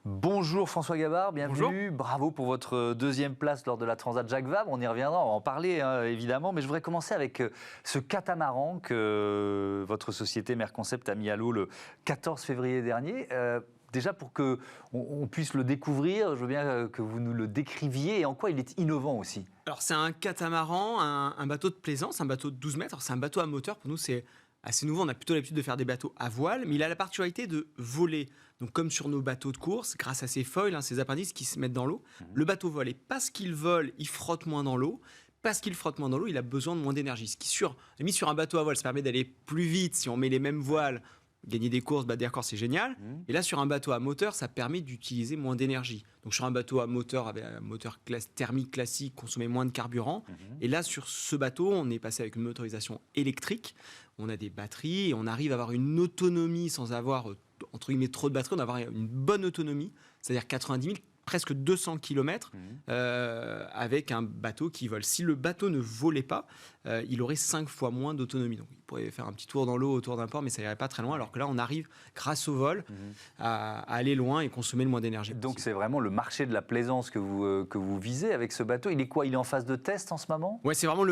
Bonjour François Gabard, bienvenue. Bonjour. Bravo pour votre deuxième place lors de la Transat Jacques Vabre. On y reviendra, on va en parler évidemment. Mais je voudrais commencer avec ce catamaran que votre société Merconcept a mis à l'eau le 14 février dernier. Déjà pour qu'on puisse le découvrir, je veux bien que vous nous le décriviez et en quoi il est innovant aussi. Alors c'est un catamaran, un bateau de plaisance, un bateau de 12 mètres. Alors, c'est un bateau à moteur, pour nous c'est assez nouveau, on a plutôt l'habitude de faire des bateaux à voile, mais il a la particularité de voler. Donc comme sur nos bateaux de course, grâce à ces foils, ces appendices qui se mettent dans l'eau, le bateau vole. Et parce qu'il vole, il frotte moins dans l'eau. Parce qu'il frotte moins dans l'eau, il a besoin de moins d'énergie. Ce qui, sur un bateau à voile, ça permet d'aller plus vite si on met les mêmes voiles. Gagner des courses, battre des records, c'est génial. Et là, sur un bateau à moteur, ça permet d'utiliser moins d'énergie. Donc, sur un bateau à moteur, avec un moteur thermique classique, consommer moins de carburant. Et là, sur ce bateau, on est passé avec une motorisation électrique. On a des batteries et on arrive à avoir une autonomie sans avoir, entre guillemets, trop de batterie. On a une bonne autonomie, c'est-à-dire 90 000, presque 200 km avec un bateau qui vole. Si le bateau ne volait pas, il aurait 5 fois moins d'autonomie. Donc, il pourrait faire un petit tour dans l'eau autour d'un port, mais ça n'irait pas très loin. Alors que là, on arrive, grâce au vol, à aller loin et consommer le moins d'énergie possible. Donc c'est vraiment le marché de la plaisance que vous visez avec ce bateau. Il est quoi? Il est en phase de test en ce moment? Ouais, c'est vraiment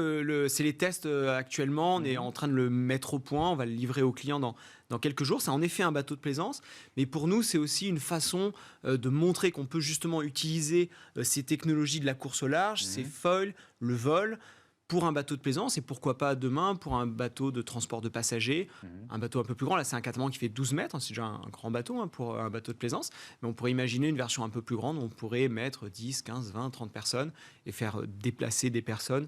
c'est les tests actuellement. On est en train de le mettre au point. On va le livrer aux clients dans quelques jours. C'est en effet un bateau de plaisance. Mais pour nous, c'est aussi une façon de montrer qu'on peut justement utiliser ces technologies de la course au large, ces foils, le vol, pour un bateau de plaisance et pourquoi pas demain pour un bateau de transport de passagers, un bateau un peu plus grand. Là, c'est un catamaran qui fait 12 mètres, c'est déjà un grand bateau pour un bateau de plaisance, mais on pourrait imaginer une version un peu plus grande où on pourrait mettre 10, 15, 20, 30 personnes et faire déplacer des personnes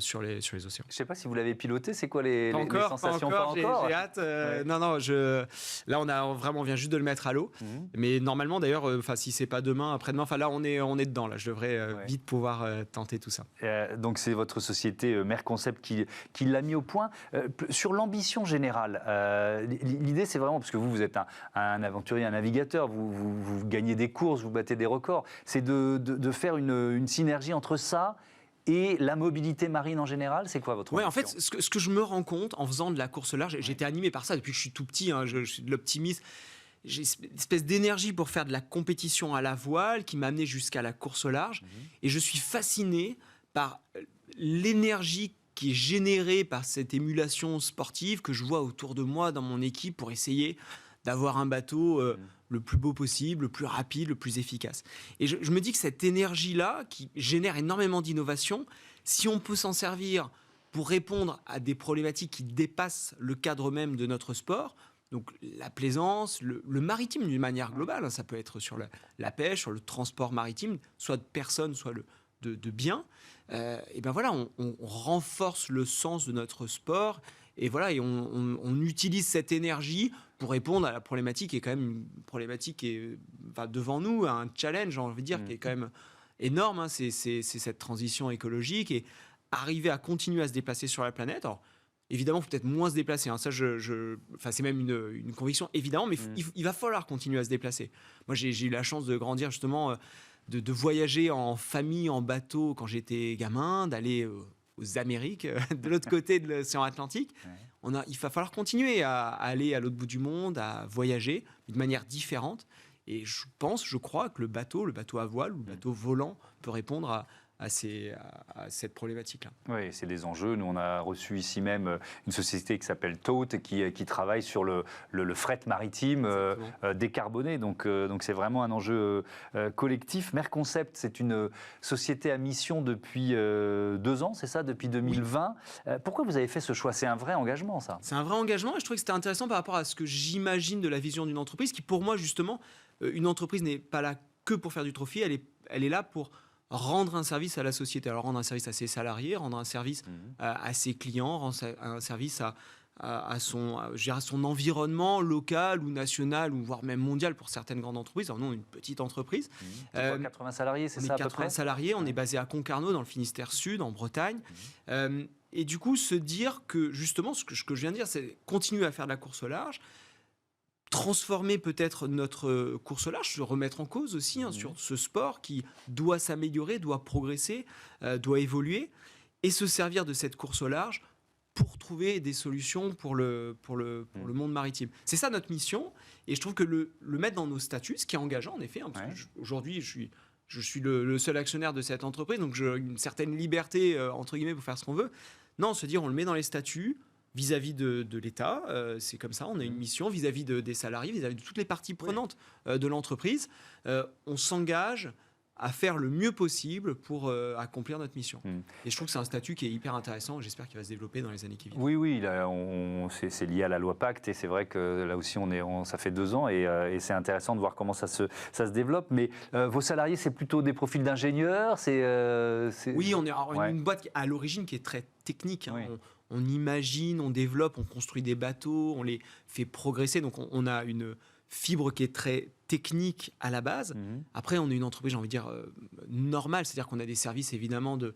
sur les océans. Je ne sais pas si vous l'avez piloté, c'est quoi les sensations? Pas encore. J'ai hâte. Ouais. Non, là on vient juste de le mettre à l'eau. Mais normalement d'ailleurs, si c'est pas demain, après-demain, là on est dedans. Là, je devrais vite pouvoir tenter tout ça. Donc c'est votre société Merconcept qui l'a mis au point. Sur l'ambition générale, l'idée c'est vraiment, parce que vous êtes un aventurier, un navigateur, vous gagnez des courses, vous battez des records, c'est de faire une synergie entre ça et la mobilité marine en général. C'est quoi votre ambition? En fait, ce que je me rends compte en faisant de la course large, j'étais animé par ça depuis que je suis tout petit, je suis de l'optimisme. J'ai une espèce d'énergie pour faire de la compétition à la voile qui m'a amené jusqu'à la course au large. Et je suis fasciné par l'énergie qui est générée par cette émulation sportive que je vois autour de moi dans mon équipe pour essayer d'avoir un bateau le plus beau possible, le plus rapide, le plus efficace. Et je me dis que cette énergie-là, qui génère énormément d'innovation, si on peut s'en servir pour répondre à des problématiques qui dépassent le cadre même de notre sport, donc la plaisance, le maritime d'une manière globale, ça peut être sur la pêche, sur le transport maritime, soit de personnes, soit de biens, et ben voilà, on renforce le sens de notre sport et voilà, et on utilise cette énergie pour répondre à la problématique qui est quand même une problématique qui est devant nous, un challenge, j'ai envie de dire, qui est quand même énorme. C'est cette transition écologique et arriver à continuer à se déplacer sur la planète. Alors, évidemment, il faut peut-être moins se déplacer. Ça, c'est même une conviction, évidemment, mais il va falloir continuer à se déplacer. Moi, j'ai eu la chance de grandir justement, de voyager en famille, en bateau quand j'étais gamin, d'aller aux Amériques, de l'autre côté de l'océan Atlantique. Il va falloir continuer à aller à l'autre bout du monde, à voyager de manière différente. Et je crois que le bateau à voile ou le bateau volant peut répondre à cette problématique-là. Oui, c'est des enjeux. Nous, on a reçu ici même une société qui s'appelle Tote qui travaille sur le fret maritime décarboné. Donc c'est vraiment un enjeu collectif. Merconcept, c'est une société à mission depuis 2 ans, c'est ça, depuis 2020. Oui. Pourquoi vous avez fait ce choix? C'est un vrai engagement, ça. C'est un vrai engagement et je trouvais que c'était intéressant par rapport à ce que j'imagine de la vision d'une entreprise qui, pour moi, justement, une entreprise n'est pas là que pour faire du profit, elle est là pour rendre un service à la société. Alors rendre un service à ses salariés, rendre un service à ses clients, rendre un service à son environnement local ou national ou voire même mondial pour certaines grandes entreprises. Alors nous, une petite entreprise. 80 salariés, c'est ça à peu près? 80 salariés, on est basé à Concarneau dans le Finistère Sud, en Bretagne. Et du coup, se dire que justement, ce que je viens de dire, c'est continuer à faire de la course au large, transformer peut-être notre course au large, se remettre en cause aussi sur ce sport qui doit s'améliorer, doit progresser, doit évoluer, et se servir de cette course au large pour trouver des solutions pour le monde maritime. C'est ça notre mission, et je trouve que le mettre dans nos statuts, ce qui est engageant en effet, parce que aujourd'hui je suis le seul actionnaire de cette entreprise, donc j'ai une certaine liberté entre guillemets pour faire ce qu'on veut. Non, se dire on le met dans les statuts vis-à-vis de l'État, c'est comme ça, on a une mission vis-à-vis des salariés, vis-à-vis de toutes les parties prenantes de l'entreprise. On s'engage à faire le mieux possible pour accomplir notre mission. Et je trouve que c'est un statut qui est hyper intéressant. J'espère qu'il va se développer dans les années qui viennent. Oui, là, c'est lié à la loi Pacte, et c'est vrai que là aussi, ça fait 2 ans, et c'est intéressant de voir comment ça se développe. Mais vos salariés, c'est plutôt des profils d'ingénieurs. Oui, on est une boîte à l'origine qui est très technique. On imagine, on développe, on construit des bateaux, on les fait progresser. Donc on a une fibre qui est très technique à la base. Après, on est une entreprise, j'ai envie de dire, normale. C'est-à-dire qu'on a des services, évidemment, de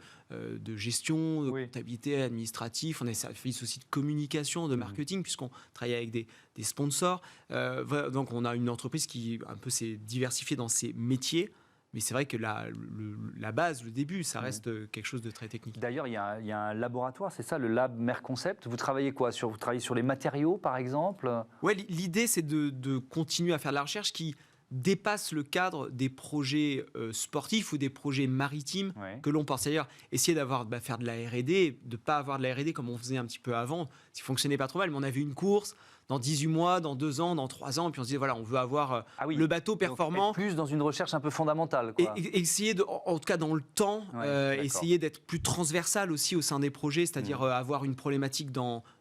gestion, de comptabilité, administratif. On a des services aussi de communication, de marketing, puisqu'on travaille avec des sponsors. Donc, on a une entreprise qui un peu s'est diversifiée dans ses métiers. Mais c'est vrai que la base, le début, ça reste quelque chose de très technique. D'ailleurs, il y a un laboratoire, c'est ça, le Lab Merconcept. Vous travaillez quoi Vous travaillez sur les matériaux, par exemple? Oui, l'idée, c'est de continuer à faire de la recherche qui dépasse le cadre des projets sportifs ou des projets maritimes que l'on pense. C'est-à-dire essayer faire de la R&D, de ne pas avoir de la R&D comme on faisait un petit peu avant, ce qui ne fonctionnait pas trop mal. Mais on avait une course dans 18 mois, dans 2 ans, dans 3 ans, et puis on se disait, voilà, on veut avoir le bateau performant. Donc, plus dans une recherche un peu fondamentale, quoi. Et essayer, en tout cas dans le temps, essayer d'être plus transversal aussi au sein des projets, c'est-à-dire avoir une problématique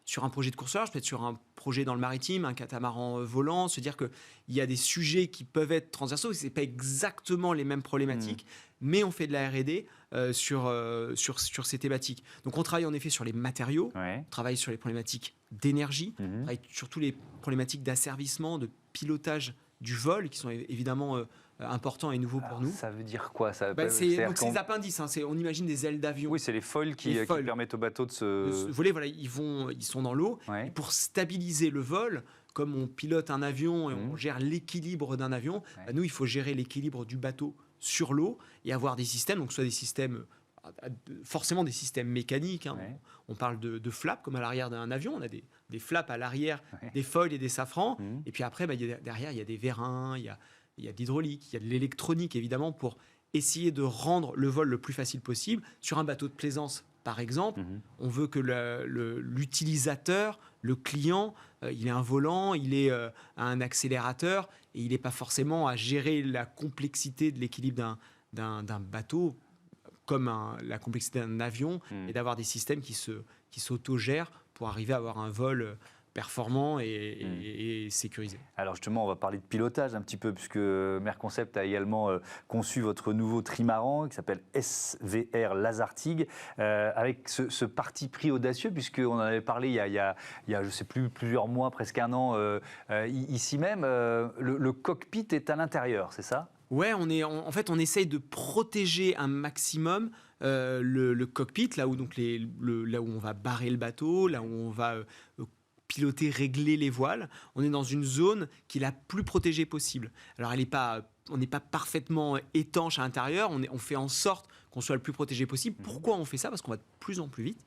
sur un projet de course large, peut-être sur un projet dans le maritime, un catamaran volant, se dire qu'il y a des sujets qui peuvent être transversaux, ce n'est pas exactement les mêmes problématiques, mais on fait de la R&D sur ces thématiques. Donc on travaille en effet sur les matériaux, on travaille sur les problématiques d'énergie, on travaille sur toutes les problématiques d'asservissement, de pilotage du vol, qui sont évidemment importants et nouveaux pour nous. Ça veut dire quoi ça? Donc c'est des appendices, on imagine des ailes d'avion. Oui, c'est les foils qui permettent au bateau de se voler. Voilà, ils sont dans l'eau. Et pour stabiliser le vol, comme on pilote un avion et on gère l'équilibre d'un avion, nous, il faut gérer l'équilibre du bateau sur l'eau et avoir des systèmes, donc soit des systèmes, forcément des systèmes mécaniques. On parle de flaps, comme à l'arrière d'un avion. On a des flaps à l'arrière, des foils et des safrans. Et puis après, derrière, il y a des vérins, il y a de l'hydraulique, il y a de l'électronique, évidemment, pour essayer de rendre le vol le plus facile possible. Sur un bateau de plaisance, par exemple, on veut que l'utilisateur, le client, il ait un volant, il ait un accélérateur, et il n'est pas forcément à gérer la complexité de l'équilibre d'un bateau comme la complexité d'un avion, et d'avoir des systèmes qui s'autogèrent pour arriver à avoir un vol performant et sécurisé. Alors justement, on va parler de pilotage un petit peu, puisque Merconcept a également conçu votre nouveau trimaran qui s'appelle SVR Lazartigue, avec ce parti pris audacieux, puisqu'on en avait parlé il y a je ne sais plus, plusieurs mois, presque 1 an, ici même. Le cockpit est à l'intérieur, c'est ça? Ouais, en fait, on essaye de protéger un maximum le cockpit, là où on va barrer le bateau, là où on va piloter, régler les voiles. On est dans une zone qui est la plus protégée possible. Alors, on n'est pas parfaitement étanche à l'intérieur, on fait en sorte qu'on soit le plus protégé possible. Pourquoi on fait ça? Parce qu'on va de plus en plus vite.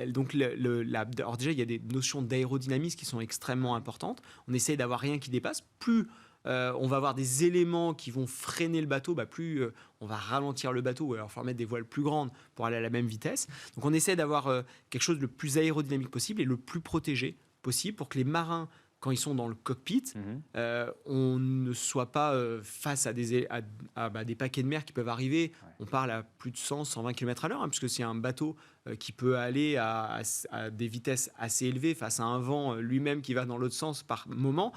Donc, alors déjà, il y a des notions d'aérodynamisme qui sont extrêmement importantes. On essaye d'avoir rien qui dépasse. Plus on va avoir des éléments qui vont freiner le bateau, plus on va ralentir le bateau, ou alors il faut mettre des voiles plus grandes pour aller à la même vitesse. Donc on essaie d'avoir quelque chose le plus aérodynamique possible et le plus protégé possible pour que les marins, quand ils sont dans le cockpit, on ne soit pas face à des paquets de mer qui peuvent arriver. On parle à plus de 100-120 km à l'heure, puisque c'est un bateau qui peut aller à des vitesses assez élevées face à un vent lui-même qui va dans l'autre sens par moment.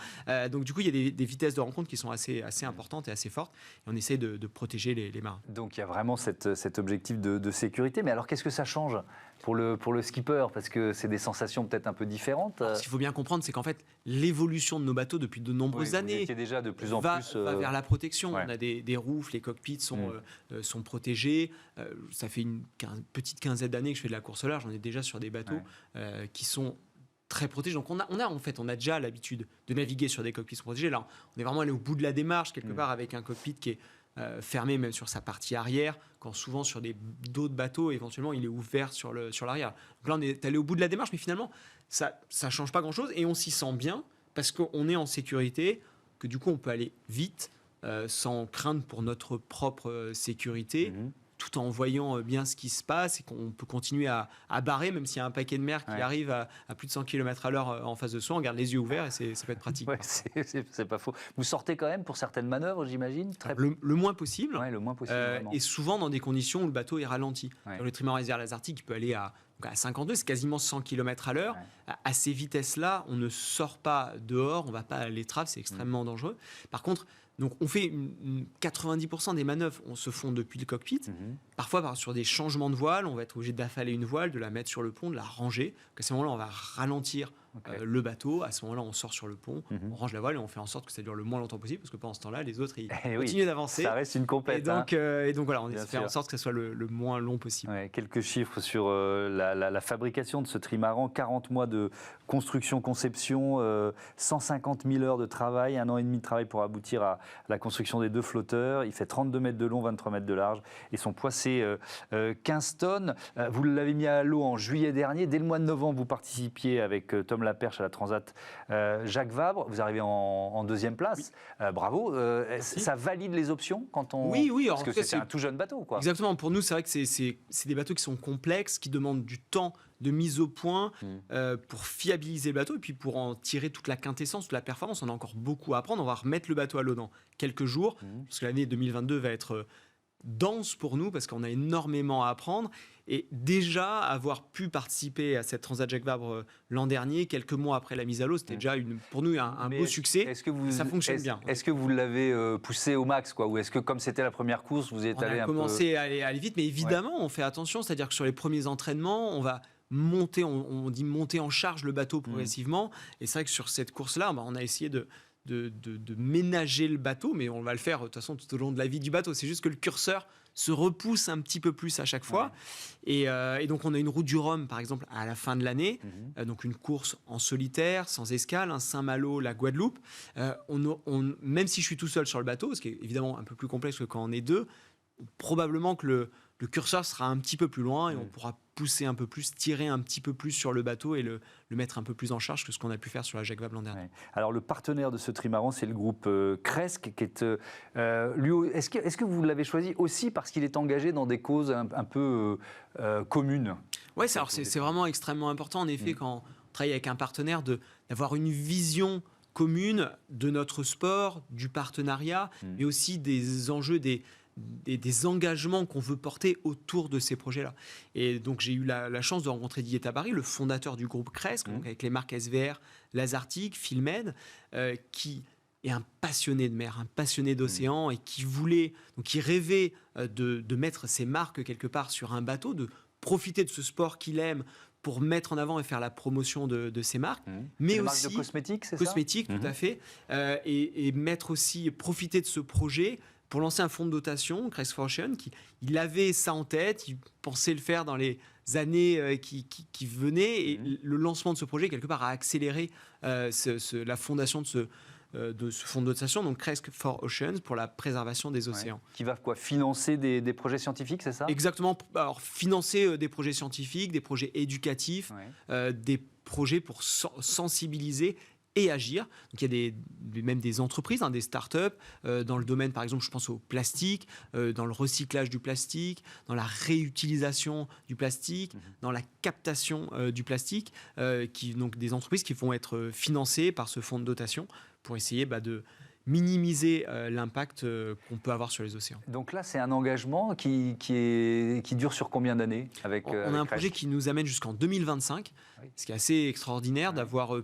Donc du coup, il y a des vitesses de rencontre qui sont assez importantes et assez fortes. Et on essaie de protéger les marins. Donc il y a vraiment cet objectif de sécurité. Mais alors qu'est-ce que ça change pour le skipper? Parce que c'est des sensations peut-être un peu différentes. Alors, ce qu'il faut bien comprendre, c'est qu'en fait, l'évolution de nos bateaux depuis de nombreuses années déjà de plus en plus va vers la protection. On a des roufs, les cockpits sont protégés. Ça fait une petite quinzaine d'années que je fais de la course au large. On est déjà sur des bateaux qui sont très protégés. Donc on a déjà l'habitude de naviguer sur des cockpits protégés. Là, on est vraiment allé au bout de la démarche quelque part avec un cockpit qui est fermé même sur sa partie arrière, quand souvent sur d'autres bateaux, éventuellement, il est ouvert sur l'arrière. Donc là, on est allé au bout de la démarche, mais finalement, ça ne change pas grand-chose et on s'y sent bien parce qu'on est en sécurité, que du coup, on peut aller vite, sans craindre pour notre propre sécurité. Tout en voyant bien ce qui se passe et qu'on peut continuer à barrer, même s'il y a un paquet de mer qui arrive à plus de 100 km/h en face de soi, on garde les yeux ouverts et ça peut être pratique. Ouais, c'est pas faux. Vous sortez quand même pour certaines manœuvres, j'imagine le moins possible. Ouais, le moins possible. Et souvent dans des conditions où le bateau est ralenti. Ouais. Dans le trimaran SVR Lazartique, il peut aller à 52, c'est quasiment 100 km/h. Ouais. À ces vitesses-là, on ne sort pas dehors, on ne va pas à l'étrave, c'est extrêmement dangereux. Par contre, donc on fait 90% des manœuvres, on se font depuis le cockpit. Parfois, sur des changements de voile, on va être obligé d'affaler une voile, de la mettre sur le pont, de la ranger. À ce moment-là, on va ralentir le bateau. À ce moment-là, on sort sur le pont, on range la voile et on fait en sorte que ça dure le moins longtemps possible, parce que pendant ce temps-là, les autres, ils continuent d'avancer. Ça reste une compète. Et donc voilà, on essaie de faire en sorte que ça soit le moins long possible. Ouais, quelques chiffres sur la fabrication de ce trimaran. 40 mois de construction-conception, 150 000 heures de travail, 1 an et demi de travail pour aboutir à la construction des 2 flotteurs. Il fait 32 mètres de long, 23 mètres de large et son poids c'est 15 tonnes. Vous l'avez mis à l'eau en juillet dernier. Dès le mois de novembre, vous participiez avec Tom Laperche à la Transat Jacques Vabre. Vous arrivez en 2e place. Oui. Bravo. Ça valide les options quand on... Oui. Parce que c'est un tout jeune bateau, quoi. Exactement. Pour nous, c'est vrai que c'est des bateaux qui sont complexes, qui demandent du temps de mise au point pour fiabiliser le bateau et puis pour en tirer toute la quintessence, toute la performance. On a encore beaucoup à apprendre. On va remettre le bateau à l'eau dans quelques jours, parce que l'année 2022 va être dense pour nous, parce qu'on a énormément à apprendre. Et déjà, avoir pu participer à cette Transat Jacques Vabre l'an dernier, quelques mois après la mise à l'eau, c'était déjà pour nous un beau succès. Ça fonctionne bien. Est-ce que vous l'avez poussé au max, quoi, ou est-ce que comme c'était la première course, vous êtes allé un peu... On a commencé à aller vite, mais évidemment, on fait attention. C'est-à-dire que sur les premiers entraînements, on va monter, on dit monter en charge le bateau progressivement. Et c'est vrai que sur cette course-là, on a essayé de ménager le bateau, mais on va le faire de toute façon tout au long de la vie du bateau. C'est juste que le curseur se repousse un petit peu plus à chaque fois. Et donc on a une route du Rhum, par exemple, à la fin de l'année, donc une course en solitaire, sans escale, un Saint-Malo, la Guadeloupe. Même si je suis tout seul sur le bateau, ce qui est évidemment un peu plus complexe que quand on est deux, probablement que le curseur sera un petit peu plus loin et on pourra pousser un peu plus, tirer un petit peu plus sur le bateau et le mettre un peu plus en charge que ce qu'on a pu faire sur la Jacques Vabre l'an dernier. Alors le partenaire de ce trimaran, c'est le groupe Cresques, qui est lui. Est-ce que vous l'avez choisi aussi parce qu'il est engagé dans des causes un peu communes? Oui, c'est vraiment extrêmement important en effet quand on travaille avec un partenaire d'avoir une vision commune de notre sport, du partenariat, mais aussi des enjeux, des engagements qu'on veut porter autour de ces projets-là. Et donc, j'ai eu la chance de rencontrer Didier Tabary, le fondateur du groupe Cresques, donc avec les marques SVR, Lazartique, Filmed, qui est un passionné de mer, un passionné d'océan et qui rêvait de mettre ses marques quelque part sur un bateau, de profiter de ce sport qu'il aime pour mettre en avant et faire la promotion de ses marques, mais aussi marques de cosmétiques, c'est cosmétiques, tout à fait, et profiter de ce projet pour lancer un fonds de dotation, Cresques for Ocean, il avait ça en tête, il pensait le faire dans les années qui venaient, et le lancement de ce projet, quelque part, a accéléré la fondation de ce fonds de dotation, donc Cresques for Oceans, pour la préservation des océans. Qui va financer des projets scientifiques, c'est ça? Exactement. Alors, financer des projets scientifiques, des projets éducatifs, des projets pour sensibiliser et agir. Donc il y a même des entreprises, des startups, dans le domaine, par exemple, je pense au plastique, dans le recyclage du plastique, dans la réutilisation du plastique, dans la captation du plastique, donc des entreprises qui vont être financées par ce fonds de dotation pour essayer de minimiser l'impact qu'on peut avoir sur les océans. Donc là, c'est un engagement qui dure sur combien d'années On a un projet qui nous amène jusqu'en 2025, ce qui est assez extraordinaire d'avoir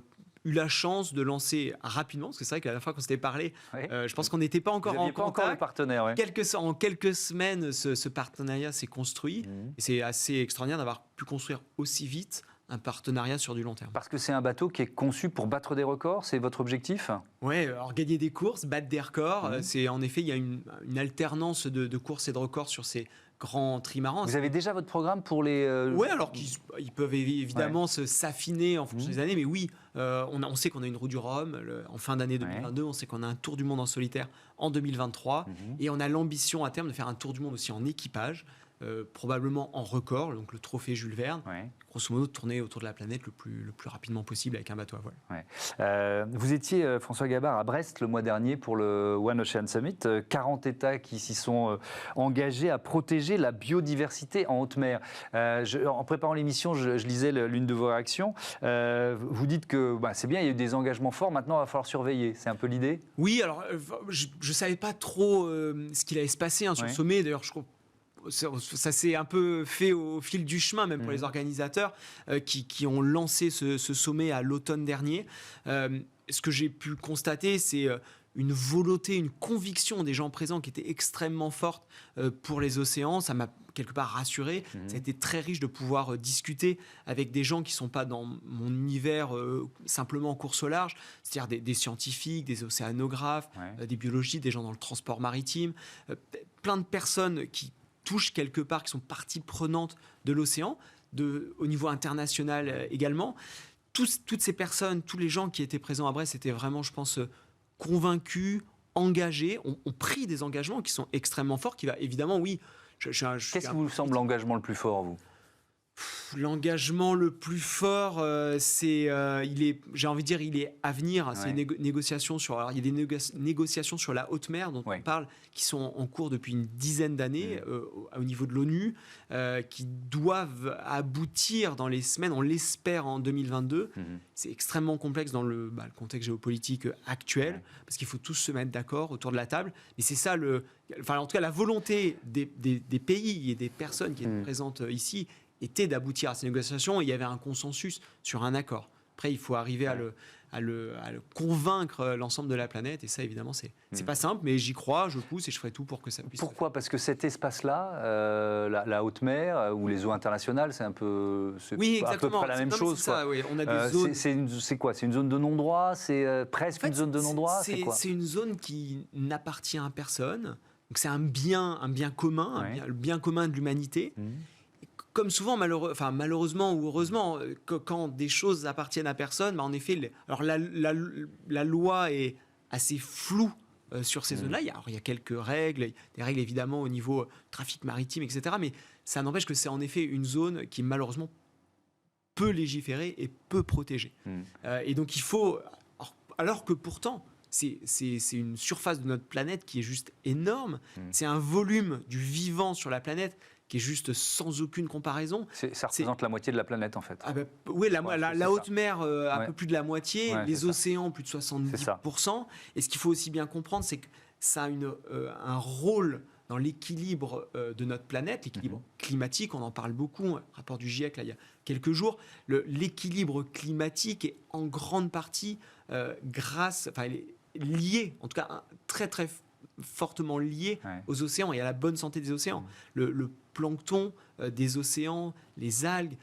eu la chance de lancer rapidement, parce que c'est vrai que la dernière fois qu'on s'était parlé, je pense qu'on n'était pas encore en contact. Pas encore le partenaire. En quelques semaines, ce partenariat s'est construit, et c'est assez extraordinaire d'avoir pu construire aussi vite un partenariat sur du long terme. Parce que c'est un bateau qui est conçu pour battre des records, c'est votre objectif? Oui, alors gagner des courses, battre des records, c'est en effet, il y a une alternance de courses et de records sur ces grands trimarans. Vous avez déjà votre programme pour les... Oui, alors qu'ils peuvent évidemment s'affiner en fonction des années, mais oui, on sait qu'on a une roue du Rhum en fin d'année 2022, on sait qu'on a un tour du monde en solitaire en 2023, et on a l'ambition à terme de faire un tour du monde aussi en équipage, probablement en record, donc le trophée Jules Verne, grosso modo de tourner autour de la planète le plus rapidement possible avec un bateau à voile. Vous étiez, François Gabard, à Brest le mois dernier pour le One Ocean Summit, 40 États qui s'y sont engagés à protéger la biodiversité en haute mer. En préparant l'émission, je lisais l'une de vos réactions. Vous dites que c'est bien, il y a eu des engagements forts, maintenant il va falloir surveiller. C'est un peu l'idée ? Oui, alors je ne savais pas trop ce qu'il allait se passer sur le sommet. D'ailleurs, je crois ça s'est un peu fait au fil du chemin, même pour les organisateurs qui ont lancé ce sommet à l'automne dernier. Ce que j'ai pu constater, c'est une volonté, une conviction des gens présents qui était extrêmement forte pour les océans. Ça m'a quelque part rassuré. Ça a été très riche de pouvoir discuter avec des gens qui ne sont pas dans mon univers simplement en course au large, c'est-à-dire des scientifiques, des océanographes, des biologistes, des gens dans le transport maritime, plein de personnes qui touchent quelque part, qui sont partie prenante de l'océan, au niveau international également. Toutes ces personnes, tous les gens qui étaient présents à Brest étaient vraiment, je pense, convaincus, engagés, ont pris des engagements qui sont extrêmement forts, qui va évidemment, oui... Qu'est-ce qui vous semble l'engagement le plus fort, vous ? L'engagement le plus fort, j'ai envie de dire, il est à venir. C'est les négociations sur. Alors, il y a des négociations sur la haute mer dont on parle, qui sont en cours depuis une dizaine d'années au niveau de l'ONU, qui doivent aboutir dans les semaines, on l'espère en 2022. C'est extrêmement complexe dans le contexte géopolitique actuel, parce qu'il faut tous se mettre d'accord autour de la table. Et c'est ça en tout cas, la volonté des pays et des personnes qui sont présentes ici était d'aboutir à ces négociations, et il y avait un consensus sur un accord. Après, il faut arriver à le convaincre l'ensemble de la planète, et ça, évidemment, c'est pas simple, mais j'y crois, je pousse, et je ferai tout pour que ça puisse. Pourquoi ? Parce que cet espace-là, la haute mer ou les eaux internationales, c'est à peu près la même chose. Ça, oui. On a des zones. C'est quoi ? C'est une zone de non-droit ? C'est presque une zone de non-droit ? C'est une zone qui n'appartient à personne. Donc c'est un bien commun, le bien commun de l'humanité. Comme souvent, malheureusement ou heureusement, quand des choses appartiennent à personne, en effet, alors la loi est assez floue sur ces zones-là. Il y a quelques règles, des règles évidemment au niveau trafic maritime, etc. Mais ça n'empêche que c'est en effet une zone qui malheureusement peut légiférer et peut protéger. Et donc il faut, alors que pourtant, c'est une surface de notre planète qui est juste énorme. C'est un volume du vivant sur la planète qui est juste sans aucune comparaison. Ça représente la moitié de la planète, en fait. Oui, la haute mer, un peu plus de la moitié, les océans, plus de 70%. Et ce qu'il faut aussi bien comprendre, c'est que ça a un rôle dans l'équilibre de notre planète, l'équilibre climatique, on en parle beaucoup, rapport du GIEC, là, il y a quelques jours. L'équilibre climatique est en grande partie lié, en tout cas très très fortement lié aux océans et à la bonne santé des océans. Le plancton des océans, les algues,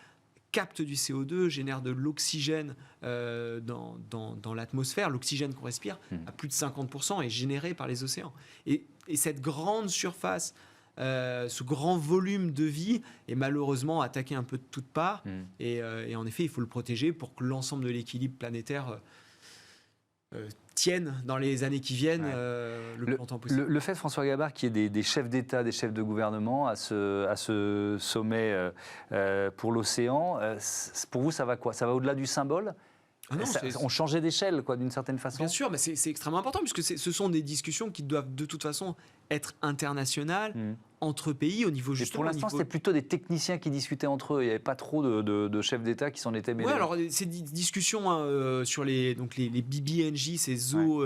captent du CO2, génèrent de l'oxygène dans l'atmosphère. L'oxygène qu'on respire, à plus de 50%, est généré par les océans. Et cette grande surface, ce grand volume de vie est malheureusement attaqué un peu de toutes parts. Et en effet, il faut le protéger pour que l'ensemble de l'équilibre planétaire tiennent dans les années qui viennent le plus longtemps possible. Le fait, François Gabard, qu'il y ait des chefs d'État, des chefs de gouvernement à ce sommet pour l'océan, pour vous, ça va quoi ? Ça va au-delà du symbole ? On changeait d'échelle, d'une certaine façon. Bien sûr, mais c'est extrêmement important, puisque ce sont des discussions qui doivent de toute façon être internationales, entre pays, au niveau justement... Et pour l'instant, c'était plutôt des techniciens qui discutaient entre eux. Il n'y avait pas trop de chefs d'État qui s'en étaient mêlés. Oui, alors ces discussions sur les BBNJ, ces eaux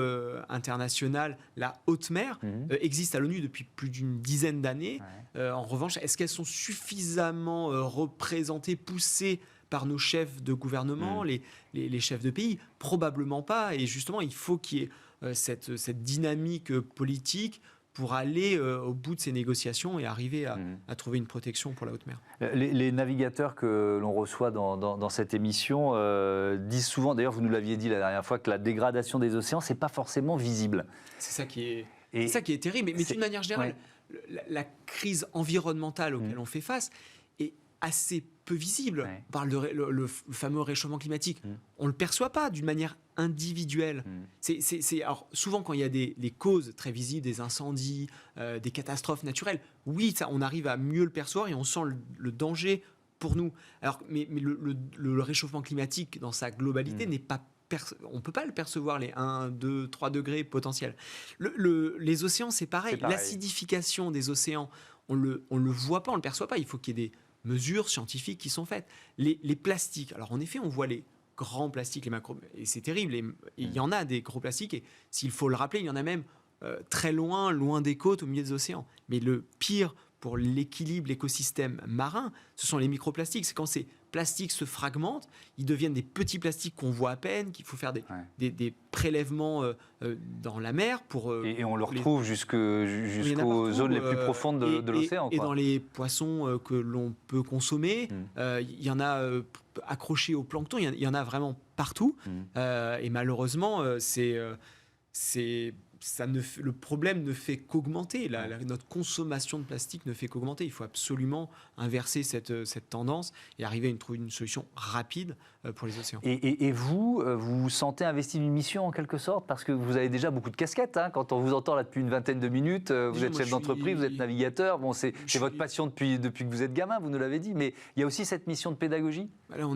internationales, la haute mer, existent à l'ONU depuis plus d'une dizaine d'années. En revanche, est-ce qu'elles sont suffisamment représentées, poussées par nos chefs de gouvernement, les chefs de pays? Probablement pas. Et justement, il faut qu'il y ait cette dynamique politique pour aller au bout de ces négociations et arriver à trouver une protection pour la haute mer. Les navigateurs que l'on reçoit dans cette émission disent souvent, d'ailleurs vous nous l'aviez dit la dernière fois, que la dégradation des océans, c'est pas forcément visible. C'est ça qui est terrible. Mais d'une manière générale, la crise environnementale auquel on fait face est assez peu visible. Ouais. On parle de le fameux réchauffement climatique. On ne le perçoit pas d'une manière individuelle. Alors, souvent, quand il y a des causes très visibles, des incendies, des catastrophes naturelles, oui, ça, on arrive à mieux le percevoir et on sent le danger pour nous. Alors, mais le réchauffement climatique, dans sa globalité, n'est pas on ne peut pas le percevoir, les 1, 2, 3 degrés potentiels. Les océans, c'est pareil. L'acidification des océans, on le voit pas, on le perçoit pas. Il faut qu'il y ait des mesures scientifiques qui sont faites. Les plastiques, alors en effet, on voit les grands plastiques, les macros, et c'est terrible. Et il y en a des gros plastiques, et s'il faut le rappeler, il y en a même très loin des côtes, au milieu des océans. Mais le pire pour l'équilibre, l'écosystème marin, ce sont les microplastiques. C'est quand ces plastiques se fragmentent, ils deviennent des petits plastiques qu'on voit à peine, qu'il faut faire des prélèvements dans la mer pour... et on le retrouve jusqu'aux zones les plus profondes de l'océan. Et dans les poissons que l'on peut consommer, il y en a accrochés au plancton, il y en a vraiment partout. Et malheureusement, le problème ne fait qu'augmenter. Notre consommation de plastique ne fait qu'augmenter. Il faut absolument inverser cette tendance et arriver à trouver une solution rapide pour les océans. Et vous vous sentez investi d'une mission en quelque sorte, parce que vous avez déjà beaucoup de casquettes. Quand on vous entend là depuis une vingtaine de minutes, vous êtes chef d'entreprise, vous êtes navigateur. Bon, c'est votre passion depuis que vous êtes gamin, vous nous l'avez dit. Mais il y a aussi cette mission de pédagogie. Là,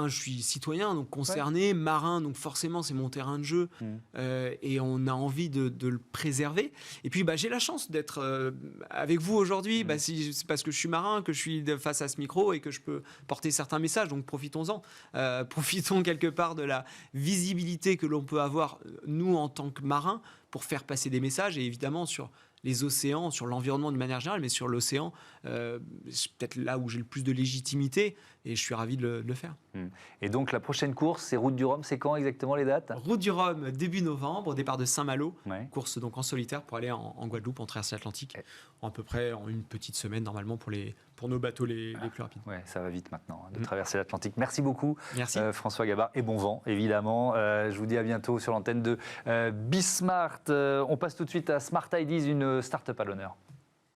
je suis citoyen, donc concerné, marin, donc forcément c'est mon terrain de jeu, et on a envie de le préserver. Et puis j'ai la chance d'être avec vous aujourd'hui, c'est parce que je suis marin que je suis face à ce micro et que je peux porter certains messages, donc profitons-en. Profitons quelque part de la visibilité que l'on peut avoir, nous, en tant que marins, pour faire passer des messages, et évidemment sur les océans, sur l'environnement d'une manière générale, mais sur l'océan, c'est peut-être là où j'ai le plus de légitimité, et je suis ravi de le faire. Et donc la prochaine course, c'est Route du Rhum, c'est quand exactement les dates ? Route du Rhum, début novembre, au départ de Saint-Malo, course donc en solitaire pour aller en Guadeloupe, en traversée atlantique, à peu près en une petite semaine normalement pour nos bateaux les plus rapides. Ouais, ça va vite maintenant de traverser l'Atlantique. Merci beaucoup, François Gabard, et bon vent évidemment. Je vous dis à bientôt sur l'antenne de Bismart. On passe tout de suite à Smart Ideas, une start-up à l'honneur.